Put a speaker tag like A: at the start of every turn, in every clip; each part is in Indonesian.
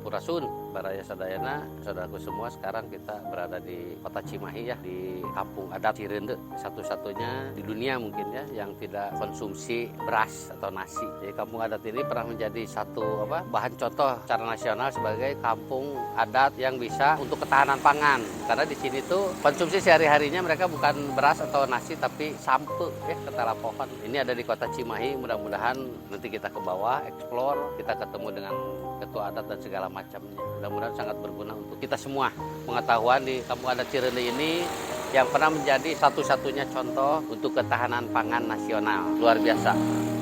A: Sampurasun, Baraya Sadayana, saudaraku semua. Sekarang kita berada di kota Cimahi ya, di kampung adat Cirende, satu-satunya di dunia mungkin ya yang tidak konsumsi beras atau nasi. Jadi kampung adat ini pernah menjadi satu bahan contoh secara nasional sebagai kampung adat yang bisa untuk ketahanan pangan. Karena di sini tuh konsumsi sehari-harinya mereka bukan beras atau nasi tapi sampe ya, ketela pohon. Ini ada di kota Cimahi, mudah-mudahan nanti kita ke bawah, explore, kita ketemu dengan ketua adat dan segala macamnya. Mudah-mudahan sangat berguna untuk kita semua. Pengetahuan di kampung adat Cirende ini yang pernah menjadi satu-satunya contoh untuk ketahanan pangan nasional. Luar biasa.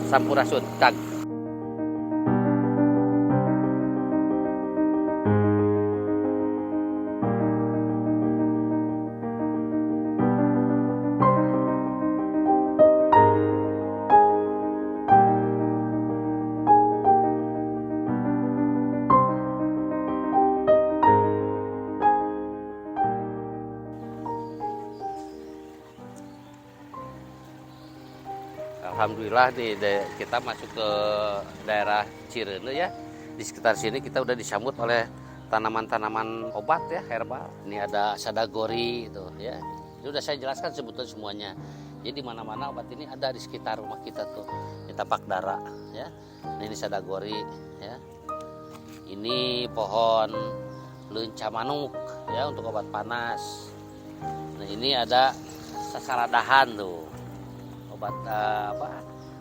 A: Sampurasun, Dag. Alhamdulillah kita masuk ke daerah Cirende ya. Di sekitar sini kita udah disambut oleh tanaman-tanaman obat ya, herbal. Ini ada sadagori itu ya. Ini udah saya jelaskan sebetulnya semuanya. Jadi di mana-mana obat ini ada di sekitar rumah kita tuh. Ini tapak dara ya. Ini sadagori ya. Ini pohon lenca manuk ya untuk obat panas. Nah, ini ada sasaladahan tuh.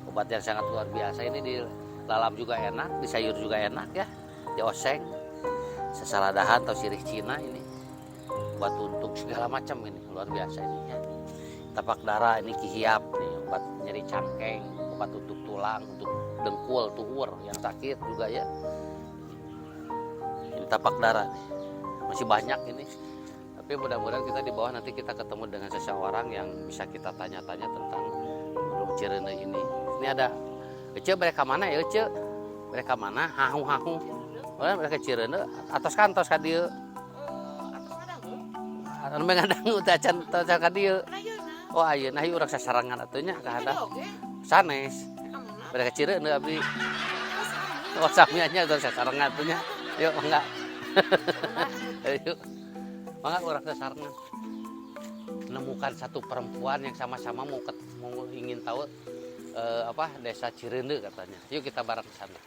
A: Obat yang sangat luar biasa. Ini di lalap juga enak, di sayur juga enak ya, di oseng, sasaladahan atau sirih Cina ini, obat untuk segala macam ini luar biasa ini ya. Tapak dara ini kihiap nih, obat nyeri cangkeng, obat untuk tulang, untuk dengkul, tuhur yang sakit juga ya. Ini tapak dara nih, masih banyak ini. Tapi mudah-mudahan kita di bawah nanti kita ketemu dengan seseorang yang bisa kita tanya-tanya tentang Cirende ini. Ini ada Ece, mereka mana ya Ece? Mereka mana? Hahung-hahung. Oh, mereka Cirende atas kantos ka dieu. Anu mengadangu teh acan ka dieu. Oh ayeuna ieu urang sasarangan atuh nya ka hadap. Sanes. Mereka Cirende abdi. Oh samianya urang sasarangan atuh nya. Yuk enggak. Yuk. Mangga urang sasarangan. Menemukan satu perempuan yang sama-sama mau ingin tahu desa Cirende katanya. Yuk kita bareng ke sana.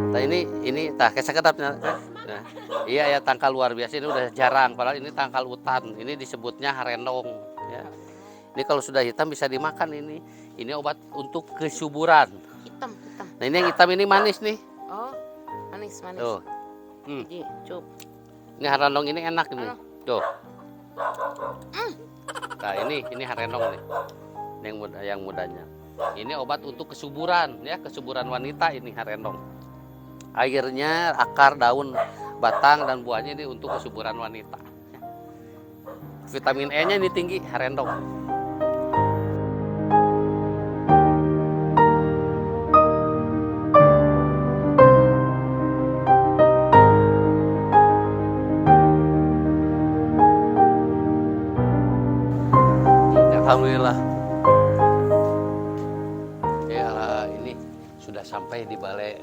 A: Nah ini tah kesakedapnya. Nah, iya ya tangkal luar biasa ini udah jarang, padahal ini tangkal hutan. Ini disebutnya harendong ya. Ini kalau sudah hitam bisa dimakan ini. Ini obat untuk kesuburan.
B: Hitam.
A: Nah ini yang hitam ini manis nih.
B: Oh, manis.
A: Tuh.
B: Jadi, cup.
A: Ini harendong ini enak ini. Tuh. Nah ini harendong nih. Ini yang mudanya. Ini obat untuk kesuburan ya, kesuburan wanita ini harendong. Airnya, akar, daun, batang dan buahnya ini untuk kesuburan wanita. Vitamin E-nya ini tinggi harendong. Alhamdulillah. Ya ini sudah sampai di balai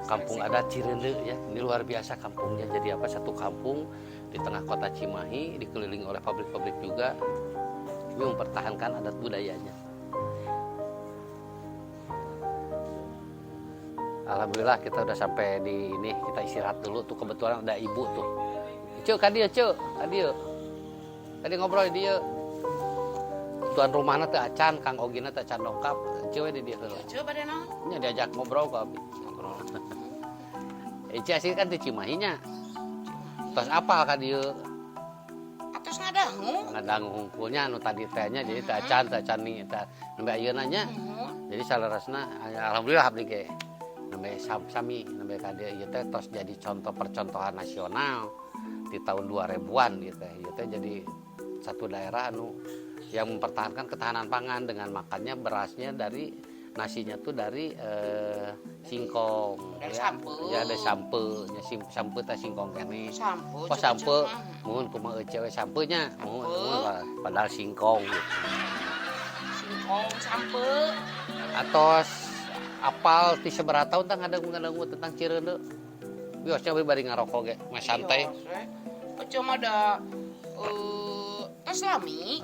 A: kampung adat Cirende ya. Ini luar biasa kampungnya. Jadi satu kampung di tengah kota Cimahi dikelilingi oleh pabrik-pabrik juga. Ini mempertahankan adat budayanya. Alhamdulillah kita udah sampai di ini. Kita istirahat dulu tuh, kebetulan ada ibu tuh. Cuk, kadieu. Tadi ngobrol dia. Tuan rumahna teh acan, Kang Ogina teh acan dongkap, cewek di dia heula.
B: Coba deh nong.
A: Nya diajak ngobrol ku abi. Ngobrol. Ece asli kan di Cimahi nya. Tos apal ka dieu?
B: Atos ngadangu.
A: Ngadangu hungkulnya anu tadi teh nya jadi teh acan ni teh nembe ayeuna nya. Jadi salerasna alhamdulillah abdi ge. Nembe sami nembe ka dieu ieu teh tos jadi contoh percontohan nasional di tahun 2000-an gitu teh. Ieu teh jadi satu daerah anu yang mempertahankan ketahanan pangan dengan makannya berasnya dari nasinya tuh dari singkong.
B: Dari
A: ya.
B: sampe.
A: Ya ada sampenya, sampe teh singkong kene.
B: Sampo.
A: Kok sampe, mohon kumaha cewek sampenya, mohon padahal singkong gitu.
B: Singkong sampe.
A: Atos apal ti seberapa tahun tang ngadangu tentang Cireuneu. Biosnya we bari ngarokok ge, mah santai.
B: Cuma ada tos lami.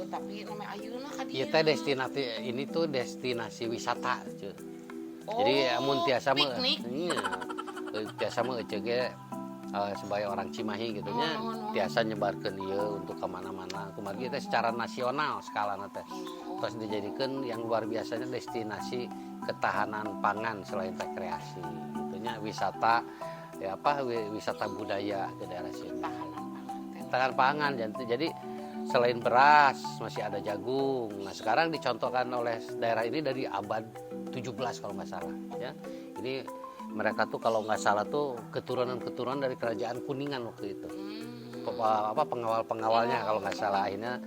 B: Tapi namanya ayeuna ka dieu.
A: Ieu teh destinasi ini tuh destinasi wisata, cuy. Jadi amun tiasa mah nya tiasa mah ece ge sebagai orang Cimahi gitu nya tiasa nyebarkeun ieu untuk ke mana-mana. Kumaha teh secara nasional skalana teh. Terus dijadikeun yang luar biasanya destinasi ketahanan pangan selain rekreasi. Gitunya wisata ya wisata budaya ke daerah sini. Ketahanan pangan jadi selain beras masih ada jagung. Nah sekarang dicontohkan oleh daerah ini dari abad 17 kalau nggak salah ya. Ini mereka tuh kalau nggak salah tuh keturunan dari kerajaan Kuningan waktu itu. Pengawal-pengawalnya kalau nggak salah akhirnya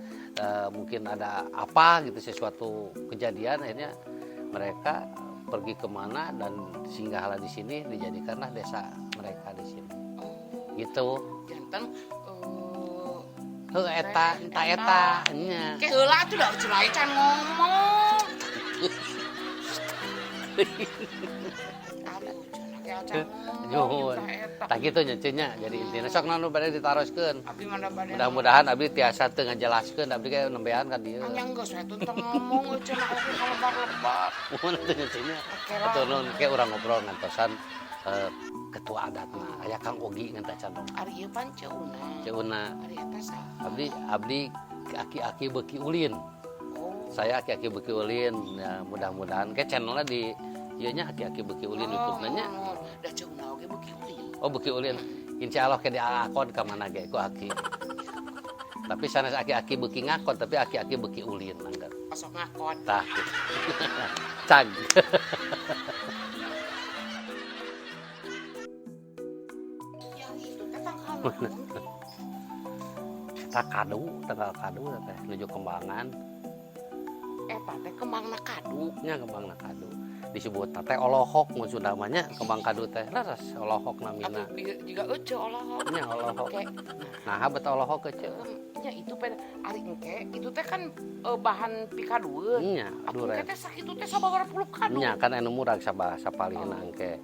A: mungkin ada apa gitu sesuatu kejadian akhirnya mereka pergi kemana dan singgahlah di sini dijadikanlah desa mereka di sini. Gitu. Janten eta nya.
B: Ke heula atuh da cerai can ngomong. Aduh, cenah ge acan ngomong.
A: Tak kitu nya cenah. Jadi intina sok naon bade ditaroskeun.
B: Abdi mah bade.
A: Mudah-mudahan abdi tiasa teu ngajelaskeun abdi ge nembean ka dieu.
B: Anyang geus we tentang ngomong cenah oge kalebar-lebar.
A: Mun teu nya cenah. Atuh nun ke urang ngobrol ngantosan ketua adatna aya Kang Ogi ngan tacan dong.
B: Ari ieu pan ceuna.
A: Ceuna.
B: Ari eta saha?
A: Abdi aki-aki beuki ulin. Saya aki-aki beuki ulin. Ya, mudah-mudahan ke channelnya di ieu nya aki-aki beuki ulin YouTube-na nya.
B: Da ceuna oge beuki ulin.
A: Oh beuki ulin. Insyaallah ke diakon ka mana ge ku aki. Tapi sanes aki-aki beuki ngakon tapi aki-aki beuki ulin mangga.
B: Pasok ngakon.
A: Tah. Cag. Tanggal kadu teh nuju kembangan.
B: Eta teh kembangna kadu.
A: Nya kembangna kadu. Disebut teh olohok mun Sunda mah nya kembang kadu teh. Laras olohok namina.
B: Atuh jiga euceu olohok.
A: Nya olohok. Nah, beta olohok euceu.
B: Nya itu ari engke itu teh kan bahan pikadueun.
A: Nya,
B: duren. Engke teh sakitu teh sababaraha puluh kadu.
A: Nya kan anu murag sabahasa palihna engke.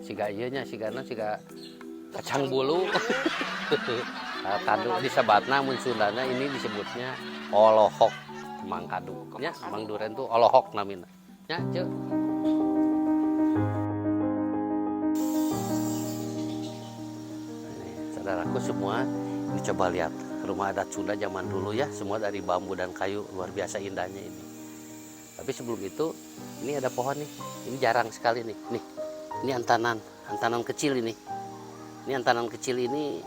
A: Siga ieu nya sigana siga kacang bulu. Kadu disebatna mun Sundana ini disebutnya olohok kembang kadu. Nya Mang Duren tuh olohok namina. Nya ceu. Saudaraku semua, ini coba lihat rumah adat Sunda zaman dulu ya, semua dari bambu dan kayu, luar biasa indahnya ini. Tapi sebelum itu, ini ada pohon nih, ini jarang sekali nih. Ini antanan kecil ini. Ini antanan kecil ini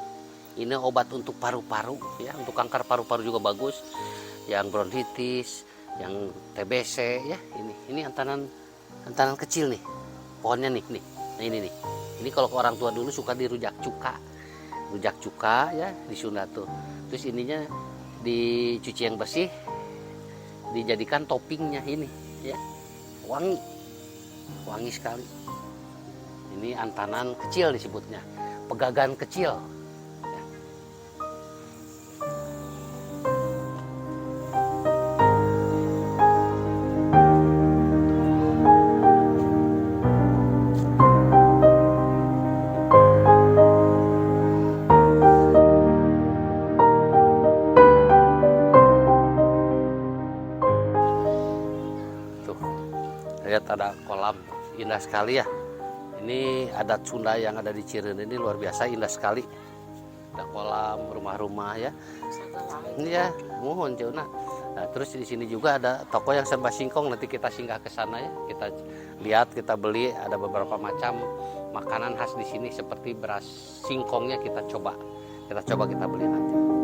A: obat untuk paru-paru ya, untuk kanker paru-paru juga bagus, yang bronkitis, yang TBC ya. Ini antanan kecil nih, pohonnya nih. Nah ini nih, ini kalau orang tua dulu suka dirujak cuka ya di Sunda tuh. Terus ininya dicuci yang bersih, dijadikan toppingnya ini ya, wangi sekali. Ini antanan kecil disebutnya, pegagan kecil. Lihat ada kolam indah sekali ya. Ini adat Sunda yang ada di Cireuneu ini luar biasa indah sekali. Ada kolam, rumah-rumah ya. Ini ya, mohon ceuna. Nah, terus di sini juga ada toko yang serba singkong. Nanti kita singgah ke sana ya. Kita lihat, kita beli ada beberapa macam makanan khas di sini seperti beras singkongnya kita coba. Kita beli nanti.